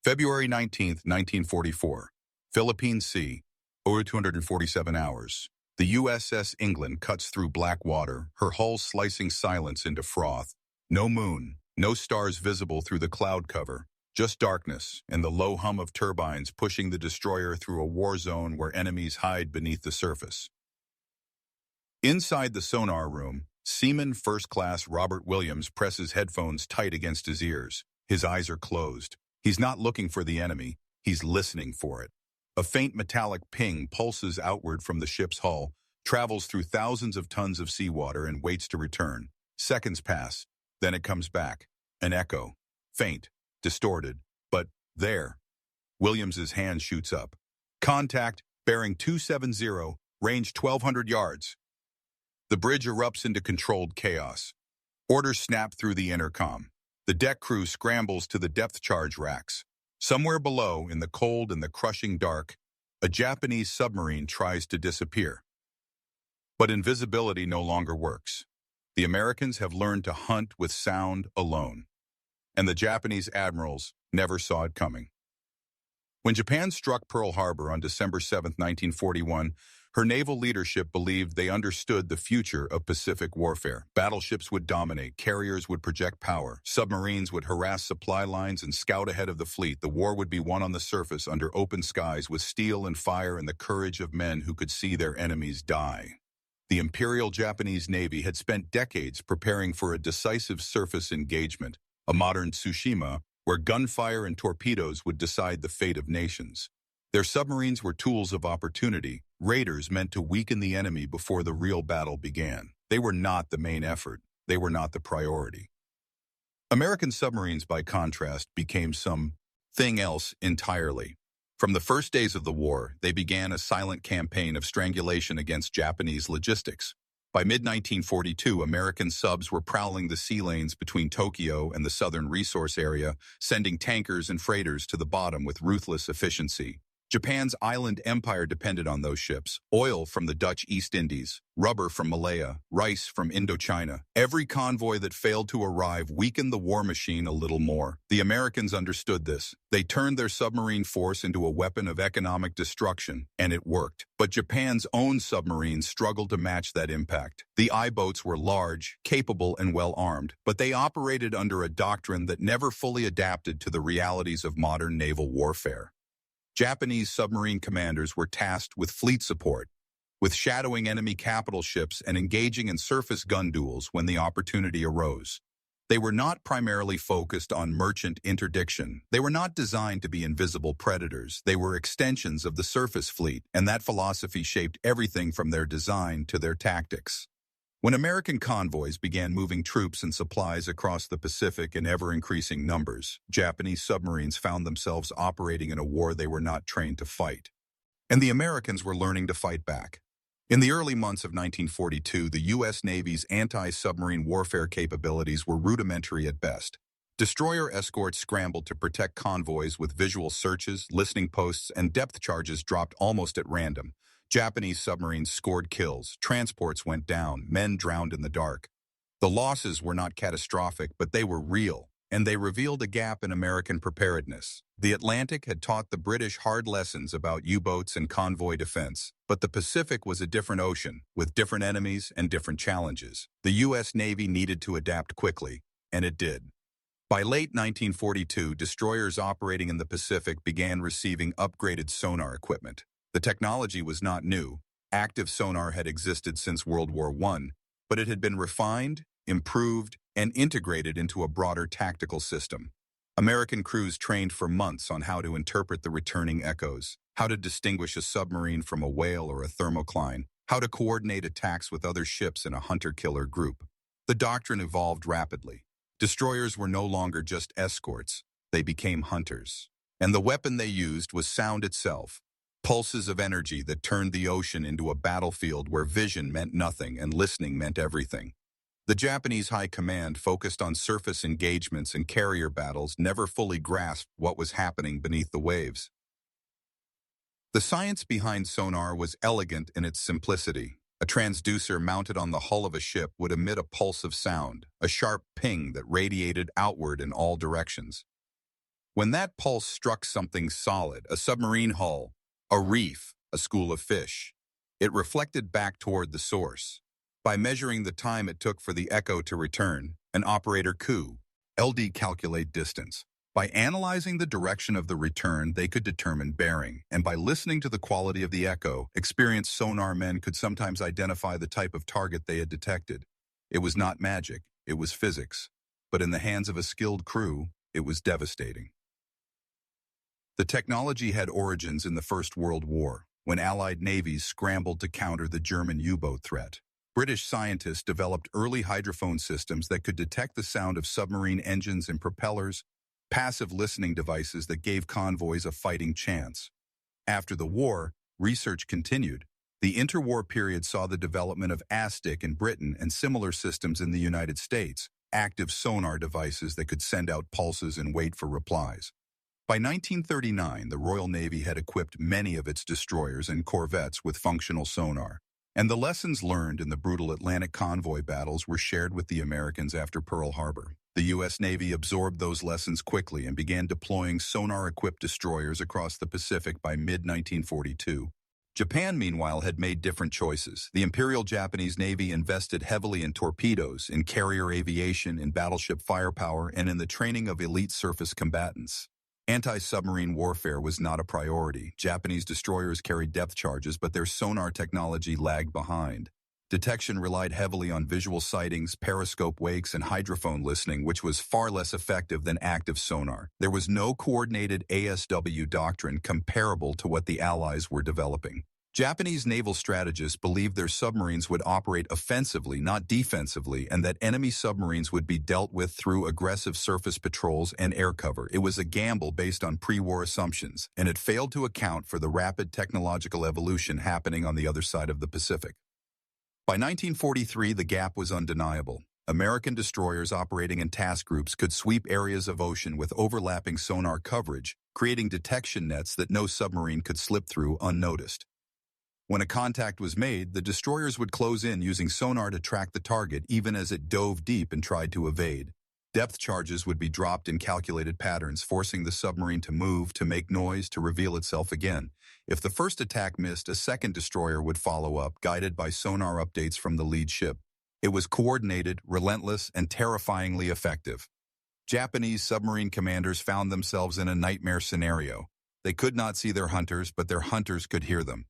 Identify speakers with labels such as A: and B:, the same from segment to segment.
A: February 19, 1944. Philippine Sea. Over 247 hours. The USS England cuts through black water, her hull slicing silence into froth. No moon, no stars visible through the cloud cover, just darkness and the low hum of turbines pushing the destroyer through a war zone where enemies hide beneath the surface. Inside the sonar room, Seaman First Class Robert Williams presses headphones tight against his ears. His eyes are closed. He's not looking for the enemy, he's listening for it. A faint metallic ping pulses outward from the ship's hull, travels through thousands of tons of seawater and waits to return. Seconds pass, then it comes back. An echo. Faint, distorted, but there. Williams's hand shoots up. Contact, bearing 270, range 1,200 yards. The bridge erupts into controlled chaos. Orders snap through the intercom. The deck crew scrambles to the depth charge racks. Somewhere below, in the cold and the crushing dark, a Japanese submarine tries to disappear. But invisibility no longer works. The Americans have learned to hunt with sound alone. And the Japanese admirals never saw it coming. When Japan struck Pearl Harbor on December 7, 1941, her naval leadership believed they understood the future of Pacific warfare. Battleships would dominate, carriers would project power, submarines would harass supply lines and scout ahead of the fleet. The war would be won on the surface under open skies with steel and fire and the courage of men who could see their enemies die. The Imperial Japanese Navy had spent decades preparing for a decisive surface engagement, a modern Tsushima, where gunfire and torpedoes would decide the fate of nations. Their submarines were tools of opportunity, raiders meant to weaken the enemy before the real battle began. They were not the main effort. They were not the priority. American submarines, by contrast, became something else entirely. From the first days of the war, they began a silent campaign of strangulation against Japanese logistics. By mid-1942, American subs were prowling the sea lanes between Tokyo and the southern resource area, sending tankers and freighters to the bottom with ruthless efficiency. Japan's island empire depended on those ships: oil from the Dutch East Indies, rubber from Malaya, rice from Indochina. Every convoy that failed to arrive weakened the war machine a little more. The Americans understood this. They turned their submarine force into a weapon of economic destruction, and it worked. But Japan's own submarines struggled to match that impact. The I-boats were large, capable, and well-armed, but they operated under a doctrine that never fully adapted to the realities of modern naval warfare. Japanese submarine commanders were tasked with fleet support, with shadowing enemy capital ships and engaging in surface gun duels when the opportunity arose. They were not primarily focused on merchant interdiction. They were not designed to be invisible predators. They were extensions of the surface fleet, and that philosophy shaped everything from their design to their tactics. When American convoys began moving troops and supplies across the Pacific in ever-increasing numbers, Japanese submarines found themselves operating in a war they were not trained to fight. And the Americans were learning to fight back. In the early months of 1942, the U.S. Navy's anti-submarine warfare capabilities were rudimentary at best. Destroyer escorts scrambled to protect convoys with visual searches, listening posts, and depth charges dropped almost at random. Japanese submarines scored kills, transports went down, men drowned in the dark. The losses were not catastrophic, but they were real, and they revealed a gap in American preparedness. The Atlantic had taught the British hard lessons about U-boats and convoy defense, but the Pacific was a different ocean, with different enemies and different challenges. The U.S. Navy needed to adapt quickly, and it did. By late 1942, destroyers operating in the Pacific began receiving upgraded sonar equipment. The technology was not new. Active sonar had existed since World War I, but it had been refined, improved, and integrated into a broader tactical system. American crews trained for months on how to interpret the returning echoes, how to distinguish a submarine from a whale or a thermocline, how to coordinate attacks with other ships in a hunter-killer group. The doctrine evolved rapidly. Destroyers were no longer just escorts. They became hunters. And the weapon they used was sound itself. Pulses of energy that turned the ocean into a battlefield where vision meant nothing and listening meant everything. The Japanese High Command, focused on surface engagements and carrier battles, never fully grasped what was happening beneath the waves. The science behind sonar was elegant in its simplicity. A transducer mounted on the hull of a ship would emit a pulse of sound, a sharp ping that radiated outward in all directions. When that pulse struck something solid, a submarine hull, a reef, a school of fish, it reflected back toward the source. By measuring the time it took for the echo to return, an operator could LD calculate distance. By analyzing the direction of the return, they could determine bearing, and by listening to the quality of the echo, experienced sonar men could sometimes identify the type of target they had detected. It was not magic, it was physics. But in the hands of a skilled crew, it was devastating. The technology had origins in the First World War, when Allied navies scrambled to counter the German U-boat threat. British scientists developed early hydrophone systems that could detect the sound of submarine engines and propellers, passive listening devices that gave convoys a fighting chance. After the war, research continued. The interwar period saw the development of ASDIC in Britain and similar systems in the United States, active sonar devices that could send out pulses and wait for replies. By 1939, the Royal Navy had equipped many of its destroyers and corvettes with functional sonar, and the lessons learned in the brutal Atlantic convoy battles were shared with the Americans after Pearl Harbor. The U.S. Navy absorbed those lessons quickly and began deploying sonar-equipped destroyers across the Pacific by mid-1942. Japan, meanwhile, had made different choices. The Imperial Japanese Navy invested heavily in torpedoes, in carrier aviation, in battleship firepower, and in the training of elite surface combatants. Anti-submarine warfare was not a priority. Japanese destroyers carried depth charges, but their sonar technology lagged behind. Detection relied heavily on visual sightings, periscope wakes, and hydrophone listening, which was far less effective than active sonar. There was no coordinated ASW doctrine comparable to what the Allies were developing. Japanese naval strategists believed their submarines would operate offensively, not defensively, and that enemy submarines would be dealt with through aggressive surface patrols and air cover. It was a gamble based on pre-war assumptions, and it failed to account for the rapid technological evolution happening on the other side of the Pacific. By 1943, the gap was undeniable. American destroyers operating in task groups could sweep areas of ocean with overlapping sonar coverage, creating detection nets that no submarine could slip through unnoticed. When a contact was made, the destroyers would close in using sonar to track the target even as it dove deep and tried to evade. Depth charges would be dropped in calculated patterns, forcing the submarine to move, to make noise, to reveal itself again. If the first attack missed, a second destroyer would follow up, guided by sonar updates from the lead ship. It was coordinated, relentless, and terrifyingly effective. Japanese submarine commanders found themselves in a nightmare scenario. They could not see their hunters, but their hunters could hear them.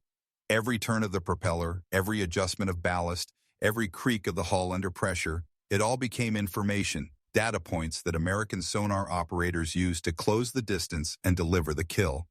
A: Every turn of the propeller, every adjustment of ballast, every creak of the hull under pressure, it all became information, data points that American sonar operators used to close the distance and deliver the kill.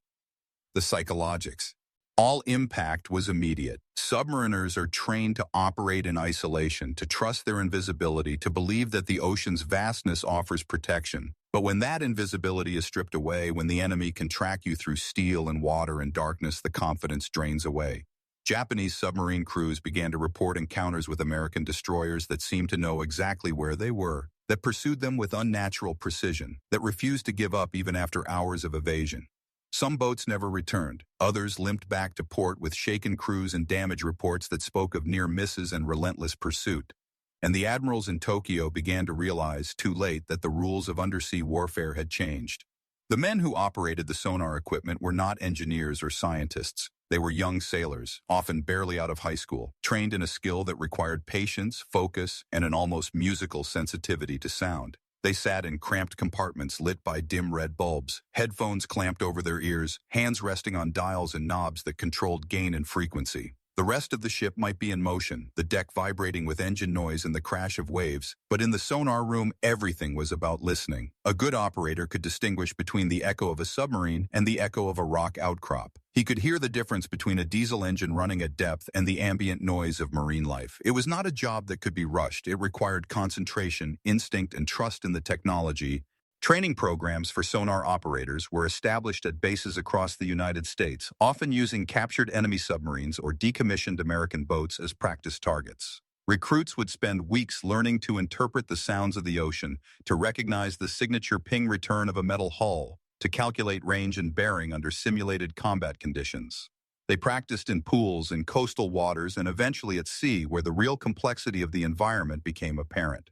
A: The psychologics. All impact was immediate. Submariners are trained to operate in isolation, to trust their invisibility, to believe that the ocean's vastness offers protection. But when that invisibility is stripped away, when the enemy can track you through steel and water and darkness, the confidence drains away. Japanese submarine crews began to report encounters with American destroyers that seemed to know exactly where they were, that pursued them with unnatural precision, that refused to give up even after hours of evasion. Some boats never returned. Others limped back to port with shaken crews and damage reports that spoke of near misses and relentless pursuit. And the admirals in Tokyo began to realize, too late, that the rules of undersea warfare had changed. The men who operated the sonar equipment were not engineers or scientists. They were young sailors, often barely out of high school, trained in a skill that required patience, focus, and an almost musical sensitivity to sound. They sat in cramped compartments lit by dim red bulbs, headphones clamped over their ears, hands resting on dials and knobs that controlled gain and frequency. The rest of the ship might be in motion, the deck vibrating with engine noise and the crash of waves, but in the sonar room, everything was about listening. A good operator could distinguish between the echo of a submarine and the echo of a rock outcrop. He could hear the difference between a diesel engine running at depth and the ambient noise of marine life. It was not a job that could be rushed. It required concentration, instinct, and trust in the technology. Training programs for sonar operators were established at bases across the United States, often using captured enemy submarines or decommissioned American boats as practice targets. Recruits would spend weeks learning to interpret the sounds of the ocean, to recognize the signature ping return of a metal hull, to calculate range and bearing under simulated combat conditions. They practiced in pools, in coastal waters, and eventually at sea, where the real complexity of the environment became apparent.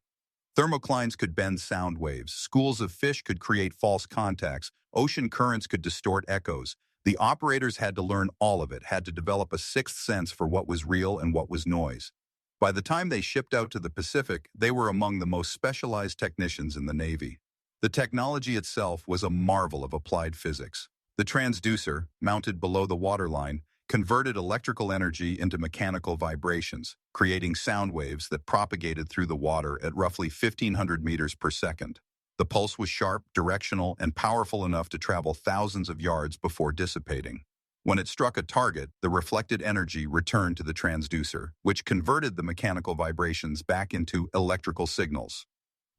A: Thermoclines could bend sound waves. Schools of fish could create false contacts. Ocean currents could distort echoes. The operators had to learn all of it, had to develop a sixth sense for what was real and what was noise. By the time they shipped out to the Pacific, they were among the most specialized technicians in the Navy. The technology itself was a marvel of applied physics. The transducer, mounted below the waterline, converted electrical energy into mechanical vibrations, creating sound waves that propagated through the water at roughly 1,500 meters per second. The pulse was sharp, directional, and powerful enough to travel thousands of yards before dissipating. When it struck a target, the reflected energy returned to the transducer, which converted the mechanical vibrations back into electrical signals.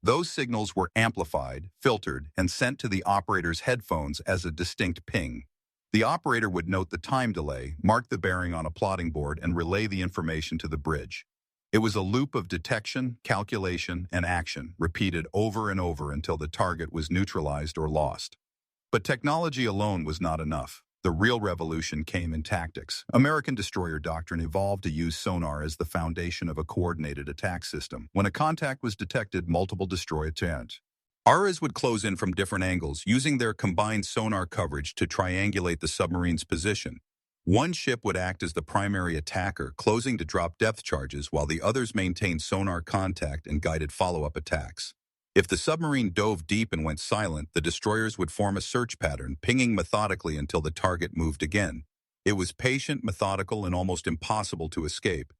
A: Those signals were amplified, filtered, and sent to the operator's headphones as a distinct ping. The operator would note the time delay, mark the bearing on a plotting board, and relay the information to the bridge. It was a loop of detection, calculation, and action, repeated over and over until the target was neutralized or lost. But technology alone was not enough. The real revolution came in tactics. American destroyer doctrine evolved to use sonar as the foundation of a coordinated attack system. When a contact was detected, multiple destroy attempts. RAs would close in from different angles, using their combined sonar coverage to triangulate the submarine's position. One ship would act as the primary attacker, closing to drop depth charges, while the others maintained sonar contact and guided follow-up attacks. If the submarine dove deep and went silent, the destroyers would form a search pattern, pinging methodically until the target moved again. It was patient, methodical, and almost impossible to escape.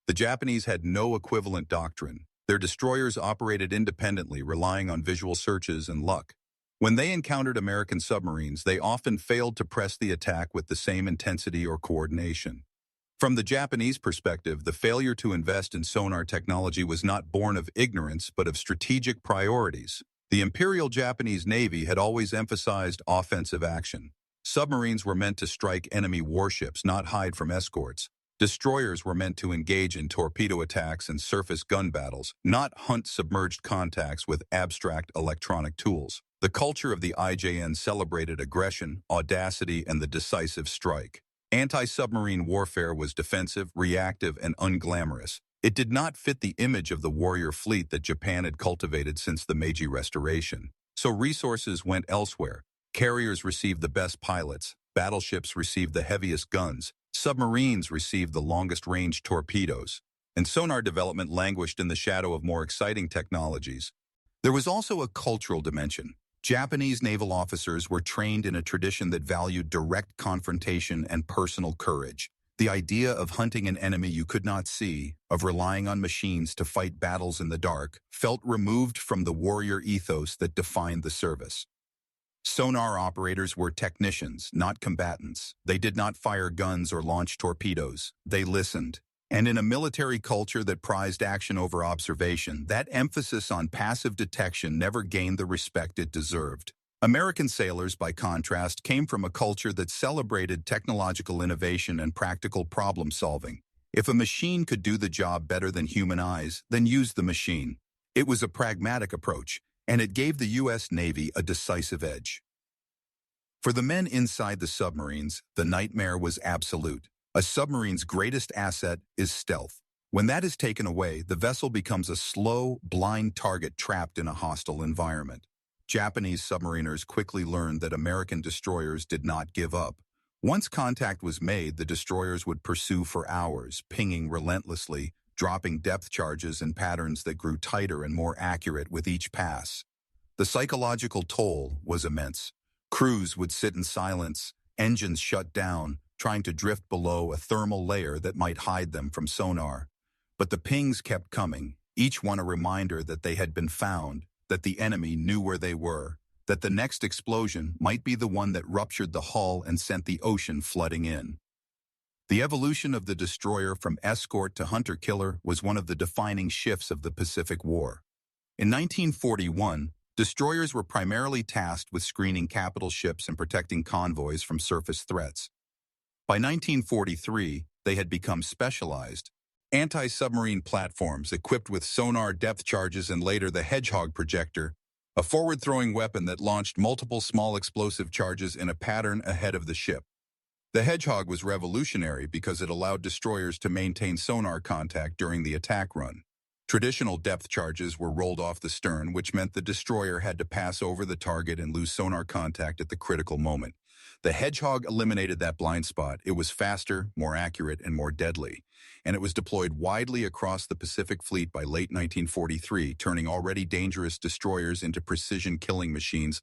A: The Japanese had no equivalent doctrine. Their destroyers operated independently, relying on visual searches and luck. When they encountered American submarines, they often failed to press the attack with the same intensity or coordination. From the Japanese perspective, the failure to invest in sonar technology was not born of ignorance, but of strategic priorities. The Imperial Japanese Navy had always emphasized offensive action. Submarines were meant to strike enemy warships, not hide from escorts. Destroyers were meant to engage in torpedo attacks and surface gun battles, not hunt submerged contacts with abstract electronic tools. The culture of the IJN celebrated aggression, audacity, and the decisive strike. Anti-submarine warfare was defensive, reactive, and unglamorous. It did not fit the image of the warrior fleet that Japan had cultivated since the Meiji Restoration. So resources went elsewhere. Carriers received the best pilots, battleships received the heaviest guns, submarines received the longest-range torpedoes, and sonar development languished in the shadow of more exciting technologies. There was also a cultural dimension. Japanese naval officers were trained in a tradition that valued direct confrontation and personal courage. The idea of hunting an enemy you could not see, of relying on machines to fight battles in the dark, felt removed from the warrior ethos that defined the service. Sonar operators were technicians, not combatants. They did not fire guns or launch torpedoes. They listened. And in a military culture that prized action over observation, that emphasis on passive detection never gained the respect it deserved. American sailors, by contrast, came from a culture that celebrated technological innovation and practical problem-solving. If a machine could do the job better than human eyes, then use the machine. It was a pragmatic approach, and it gave the U.S. Navy a decisive edge. For the men inside the submarines, the nightmare was absolute. A submarine's greatest asset is stealth. When that is taken away, the vessel becomes a slow, blind target trapped in a hostile environment. Japanese submariners quickly learned that American destroyers did not give up. Once contact was made, the destroyers would pursue for hours, pinging relentlessly, dropping depth charges in patterns that grew tighter and more accurate with each pass. The psychological toll was immense. Crews would sit in silence, engines shut down, trying to drift below a thermal layer that might hide them from sonar. But the pings kept coming, each one a reminder that they had been found, that the enemy knew where they were, that the next explosion might be the one that ruptured the hull and sent the ocean flooding in. The evolution of the destroyer from escort to hunter-killer was one of the defining shifts of the Pacific War. In 1941, destroyers were primarily tasked with screening capital ships and protecting convoys from surface threats. By 1943, they had become specialized. Anti-submarine platforms equipped with sonar depth charges and later the Hedgehog projector, a forward-throwing weapon that launched multiple small explosive charges in a pattern ahead of the ship. The Hedgehog was revolutionary because it allowed destroyers to maintain sonar contact during the attack run. Traditional depth charges were rolled off the stern, which meant the destroyer had to pass over the target and lose sonar contact at the critical moment. The Hedgehog eliminated that blind spot. It was faster, more accurate, and more deadly. And it was deployed widely across the Pacific Fleet by late 1943, turning already dangerous destroyers into precision killing machines.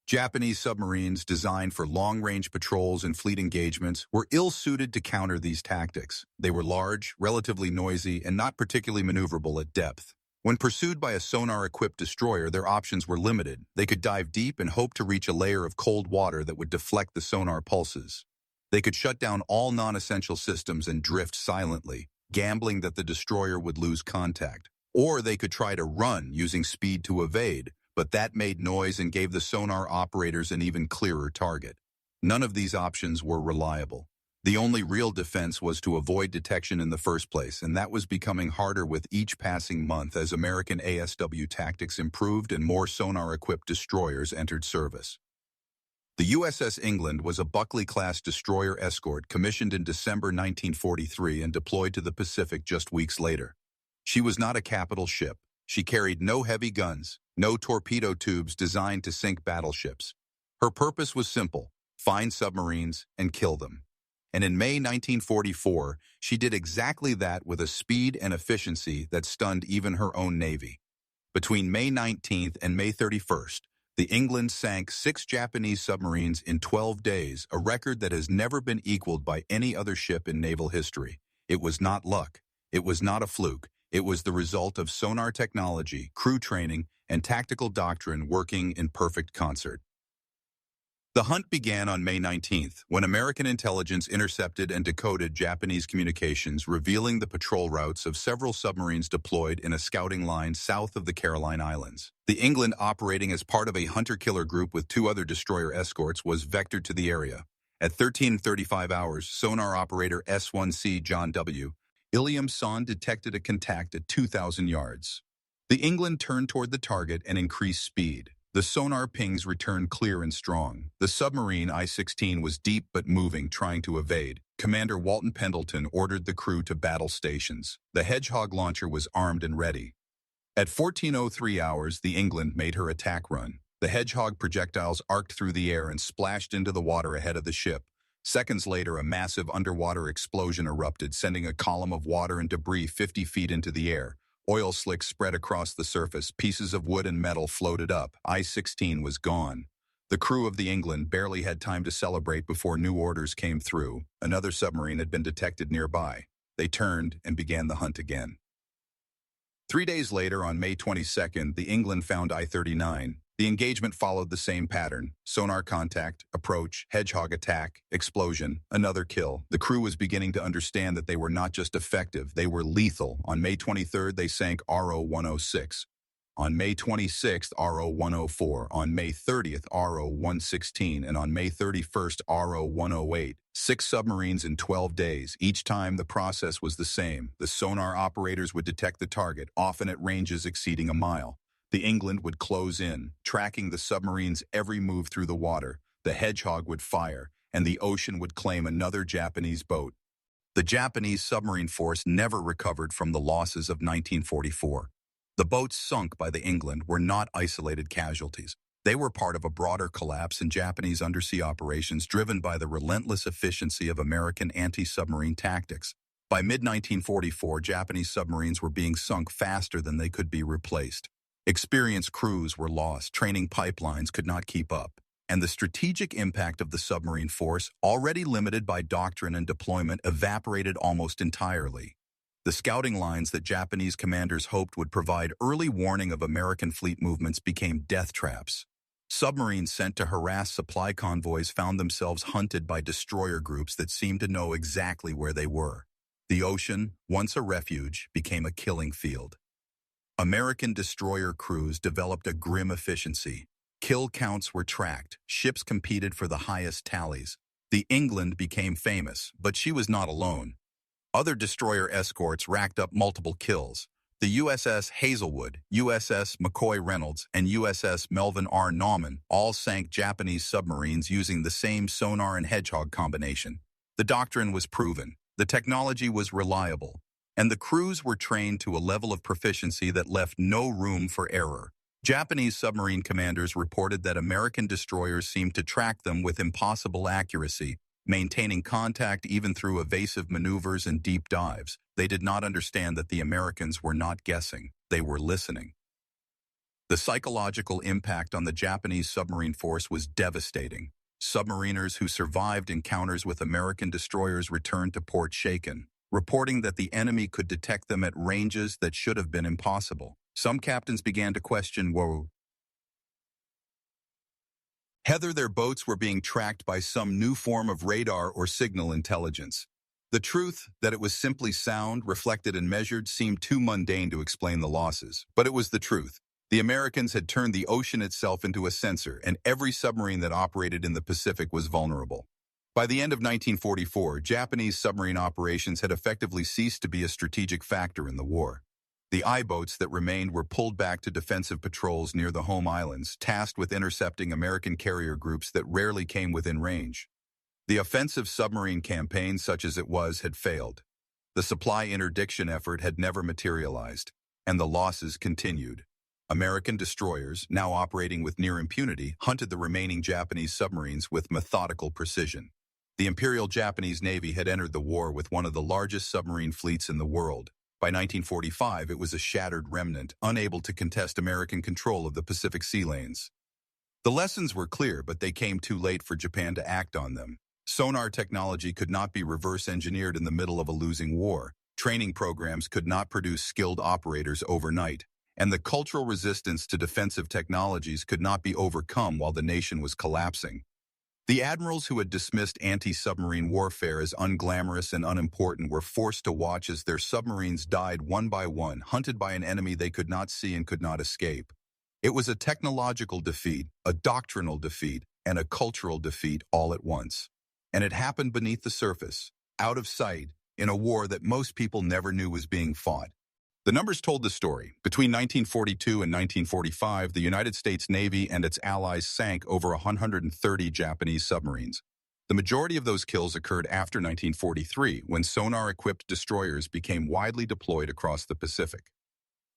A: Japanese submarines, designed for long-range patrols and fleet engagements, were ill-suited to counter these tactics. They were large, relatively noisy, and not particularly maneuverable at depth. When pursued by a sonar-equipped destroyer, their options were limited. They could dive deep and hope to reach a layer of cold water that would deflect the sonar pulses. They could shut down all non-essential systems and drift silently, gambling that the destroyer would lose contact. Or they could try to run, using speed to evade, but that made noise and gave the sonar operators an even clearer target. None of these options were reliable. The only real defense was to avoid detection in the first place, and that was becoming harder with each passing month as American ASW tactics improved and more sonar-equipped destroyers entered service. The USS England was a Buckley-class destroyer escort commissioned in December 1943 and deployed to the Pacific just weeks later. She was not a capital ship. She carried no heavy guns, no torpedo tubes designed to sink battleships. Her purpose was simple: find submarines and kill them. And in May 1944, she did exactly that with a speed and efficiency that stunned even her own Navy. Between May 19th and May 31st, the England sank 6 Japanese submarines in 12 days, a record that has never been equaled by any other ship in naval history. It was not luck. It was not a fluke. It was the result of sonar technology, crew training, and tactical doctrine working in perfect concert. The hunt began on May 19th, when American intelligence intercepted and decoded Japanese communications, revealing the patrol routes of several submarines deployed in a scouting line south of the Caroline Islands. The England, operating as part of a hunter-killer group with 2 other destroyer escorts, was vectored to the area. At 13:35 hours, sonar operator S1C John W. Illiamson detected a contact at 2,000 yards. The England turned toward the target and increased speed. The sonar pings returned clear and strong. The submarine I-16 was deep but moving, trying to evade. Commander Walton Pendleton ordered the crew to battle stations. The Hedgehog launcher was armed and ready. At 14:03 hours, the England made her attack run. The Hedgehog projectiles arced through the air and splashed into the water ahead of the ship. Seconds later, a massive underwater explosion erupted, sending a column of water and debris 50 feet into the air. Oil slicks spread across the surface. Pieces of wood and metal floated up. I-16 was gone. The crew of the England barely had time to celebrate before new orders came through. Another submarine had been detected nearby. They turned and began the hunt again. 3 days later, on May 22nd, the England found I-39. The engagement followed the same pattern: sonar contact, approach, Hedgehog attack, explosion, another kill. The crew was beginning to understand that they were not just effective, they were lethal. On May 23rd, they sank RO-106. On May 26th, RO-104. On May 30th, RO-116. And on May 31st, RO-108. 6 submarines in 12 days. Each time, the process was the same. The sonar operators would detect the target, often at ranges exceeding a mile. The England would close in, tracking the submarine's every move through the water. The Hedgehog would fire, and the ocean would claim another Japanese boat. The Japanese submarine force never recovered from the losses of 1944. The boats sunk by the England were not isolated casualties. They were part of a broader collapse in Japanese undersea operations driven by the relentless efficiency of American anti-submarine tactics. By mid-1944, Japanese submarines were being sunk faster than they could be replaced. Experienced crews were lost, training pipelines could not keep up, and the strategic impact of the submarine force, already limited by doctrine and deployment, evaporated almost entirely. The scouting lines that Japanese commanders hoped would provide early warning of American fleet movements became death traps. Submarines sent to harass supply convoys found themselves hunted by destroyer groups that seemed to know exactly where they were. The ocean, once a refuge, became a killing field. American destroyer crews developed a grim efficiency. Kill counts were tracked. Ships competed for the highest tallies. The England became famous, but she was not alone. Other destroyer escorts racked up multiple kills. The USS Hazelwood, USS McCoy Reynolds, and USS Melvin R. Nauman all sank Japanese submarines using the same sonar and Hedgehog combination. The doctrine was proven. The technology was reliable. and the crews were trained to a level of proficiency that left no room for error. Japanese submarine commanders reported that American destroyers seemed to track them with impossible accuracy, maintaining contact even through evasive maneuvers and deep dives. They did not understand that the Americans were not guessing, they were listening. The psychological impact on the Japanese submarine force was devastating. Submariners who survived encounters with American destroyers returned to port shaken, reporting that the enemy could detect them at ranges that should have been impossible. Some captains began to question whether their boats were being tracked by some new form of radar or signal intelligence. The truth, that it was simply sound, reflected and measured, seemed too mundane to explain the losses. But it was the truth. The Americans had turned the ocean itself into a sensor, and every submarine that operated in the Pacific was vulnerable. By the end of 1944, Japanese submarine operations had effectively ceased to be a strategic factor in the war. The I-boats that remained were pulled back to defensive patrols near the home islands, tasked with intercepting American carrier groups that rarely came within range. The offensive submarine campaign, such as it was, had failed. The supply interdiction effort had never materialized, and the losses continued. American destroyers, now operating with near impunity, hunted the remaining Japanese submarines with methodical precision. The Imperial Japanese Navy had entered the war with one of the largest submarine fleets in the world. By 1945, it was a shattered remnant, unable to contest American control of the Pacific sea lanes. The lessons were clear, but they came too late for Japan to act on them. Sonar technology could not be reverse-engineered in the middle of a losing war. Training programs could not produce skilled operators overnight. And the cultural resistance to defensive technologies could not be overcome while the nation was collapsing. The admirals who had dismissed anti-submarine warfare as unglamorous and unimportant were forced to watch as their submarines died one by one, hunted by an enemy they could not see and could not escape. It was a technological defeat, a doctrinal defeat, and a cultural defeat all at once. And it happened beneath the surface, out of sight, in a war that most people never knew was being fought. The numbers told the story. Between 1942 and 1945, the United States Navy and its allies sank over 130 Japanese submarines. The majority of those kills occurred after 1943, when sonar-equipped destroyers became widely deployed across the Pacific.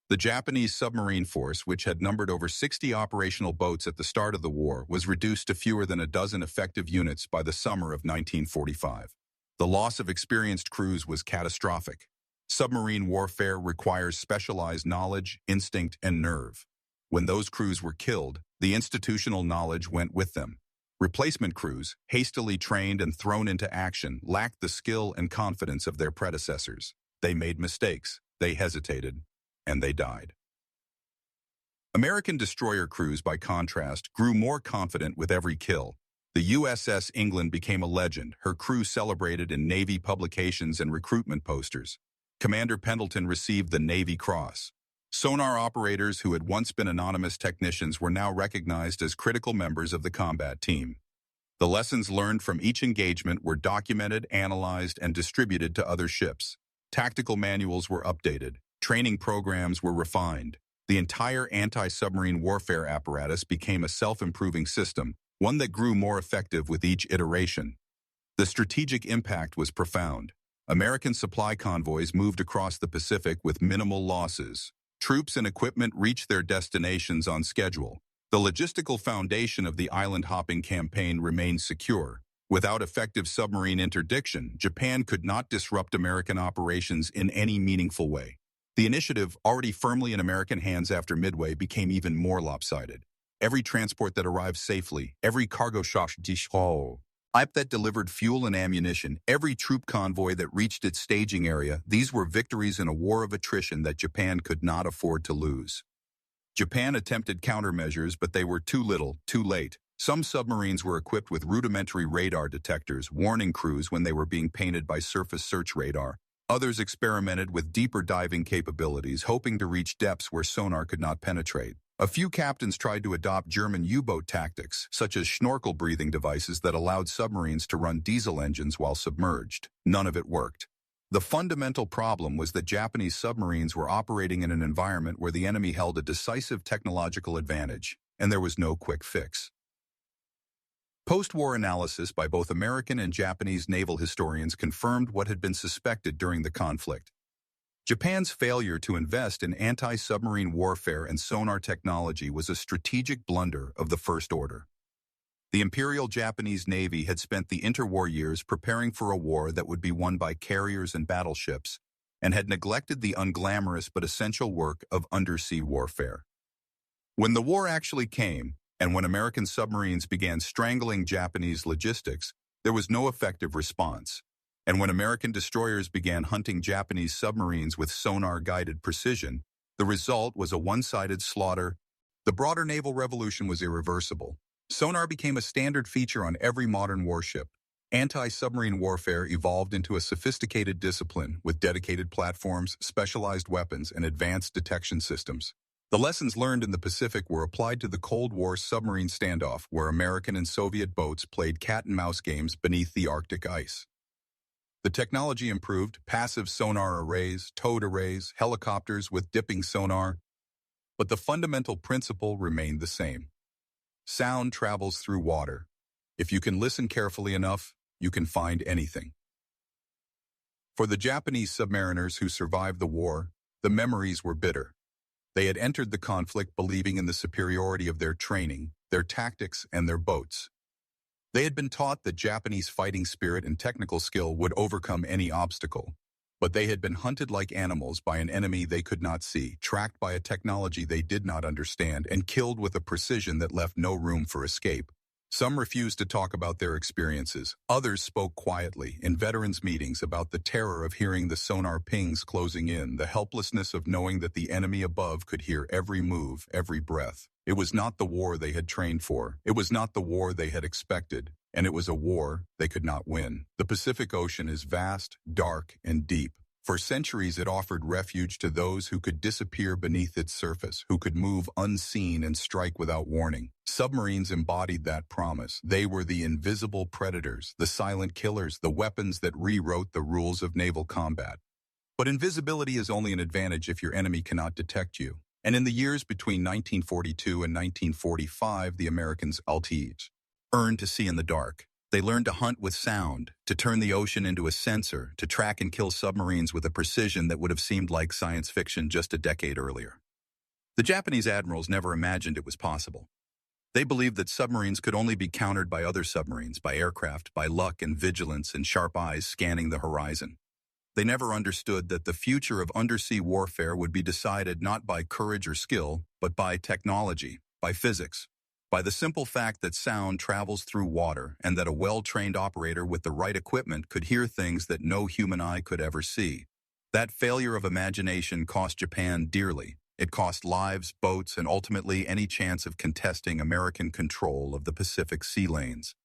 A: The Japanese submarine force, which had numbered over 60 operational boats at the start of the war, was reduced to fewer than a dozen effective units by the summer of 1945. The loss of experienced crews was catastrophic. Submarine warfare requires specialized knowledge, instinct, and nerve. When those crews were killed, the institutional knowledge went with them. Replacement crews, hastily trained and thrown into action, lacked the skill and confidence of their predecessors. They made mistakes, they hesitated, and they died. American destroyer crews, by contrast, grew more confident with every kill. The USS England became a legend, her crew celebrated in Navy publications and recruitment posters. Commander Pendleton received the Navy Cross. Sonar operators who had once been anonymous technicians were now recognized as critical members of the combat team. The lessons learned from each engagement were documented, analyzed, and distributed to other ships. Tactical manuals were updated. Training programs were refined. The entire anti-submarine warfare apparatus became a self-improving system, one that grew more effective with each iteration. The strategic impact was profound. American supply convoys moved across the Pacific with minimal losses. Troops and equipment reached their destinations on schedule. The logistical foundation of the island-hopping campaign remained secure. Without effective submarine interdiction, Japan could not disrupt American operations in any meaningful way. The initiative, already firmly in American hands after Midway, became even more lopsided. Every transport that arrived safely, every cargo ship that delivered fuel and ammunition, every troop convoy that reached its staging area, these were victories in a war of attrition that Japan could not afford to lose. Japan attempted countermeasures, but they were too little, too late. Some submarines were equipped with rudimentary radar detectors, warning crews when they were being painted by surface search radar. Others experimented with deeper diving capabilities, hoping to reach depths where sonar could not penetrate. A few captains tried to adopt German U-boat tactics, such as snorkel breathing devices that allowed submarines to run diesel engines while submerged. None of it worked. The fundamental problem was that Japanese submarines were operating in an environment where the enemy held a decisive technological advantage, and there was no quick fix. Post-war analysis by both American and Japanese naval historians confirmed what had been suspected during the conflict. Japan's failure to invest in anti-submarine warfare and sonar technology was a strategic blunder of the first order. The Imperial Japanese Navy had spent the interwar years preparing for a war that would be won by carriers and battleships, and had neglected the unglamorous but essential work of undersea warfare. When the war actually came, and when American submarines began strangling Japanese logistics, there was no effective response. And when American destroyers began hunting Japanese submarines with sonar-guided precision, the result was a one-sided slaughter. The broader naval revolution was irreversible. Sonar became a standard feature on every modern warship. Anti-submarine warfare evolved into a sophisticated discipline with dedicated platforms, specialized weapons, and advanced detection systems. The lessons learned in the Pacific were applied to the Cold War submarine standoff, where American and Soviet boats played cat-and-mouse games beneath the Arctic ice. The technology improved: passive sonar arrays, towed arrays, helicopters with dipping sonar. But the fundamental principle remained the same. Sound travels through water. If you can listen carefully enough, you can find anything. For the Japanese submariners who survived the war, the memories were bitter. They had entered the conflict believing in the superiority of their training, their tactics, and their boats. They had been taught that Japanese fighting spirit and technical skill would overcome any obstacle, but they had been hunted like animals by an enemy they could not see, tracked by a technology they did not understand, and killed with a precision that left no room for escape. Some refused to talk about their experiences. Others spoke quietly in veterans' meetings about the terror of hearing the sonar pings closing in, the helplessness of knowing that the enemy above could hear every move, every breath. It was not the war they had trained for. It was not the war they had expected, and it was a war they could not win. The Pacific Ocean is vast, dark, and deep. For centuries it offered refuge to those who could disappear beneath its surface, who could move unseen and strike without warning. Submarines embodied that promise. They were the invisible predators, the silent killers, the weapons that rewrote the rules of naval combat. But invisibility is only an advantage if your enemy cannot detect you. And in the years between 1942 and 1945, the Americans earned to see in the dark. They learned to hunt with sound, to turn the ocean into a sensor, to track and kill submarines with a precision that would have seemed like science fiction just a decade earlier. The Japanese admirals never imagined it was possible. They believed that submarines could only be countered by other submarines, by aircraft, by luck and vigilance and sharp eyes scanning the horizon. They never understood that the future of undersea warfare would be decided not by courage or skill, but by technology, by physics, by the simple fact that sound travels through water and that a well-trained operator with the right equipment could hear things that no human eye could ever see. That failure of imagination cost Japan dearly. It cost lives, boats, and ultimately any chance of contesting American control of the Pacific sea lanes.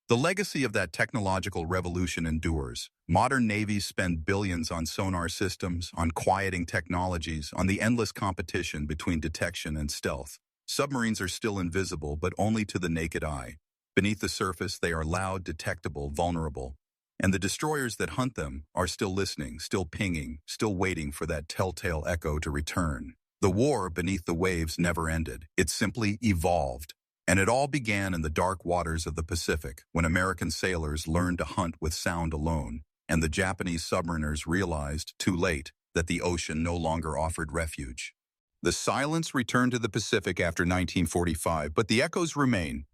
A: The legacy of that technological revolution endures. Modern navies spend billions on sonar systems, on quieting technologies, on the endless competition between detection and stealth. Submarines are still invisible, but only to the naked eye. Beneath the surface, they are loud, detectable, vulnerable. And the destroyers that hunt them are still listening, still pinging, still waiting for that telltale echo to return. The war beneath the waves never ended. It simply evolved. And it all began in the dark waters of the Pacific, when American sailors learned to hunt with sound alone, and the Japanese submariners realized, too late, that the ocean no longer offered refuge. The silence returned to the Pacific after 1945, but the echoes remain.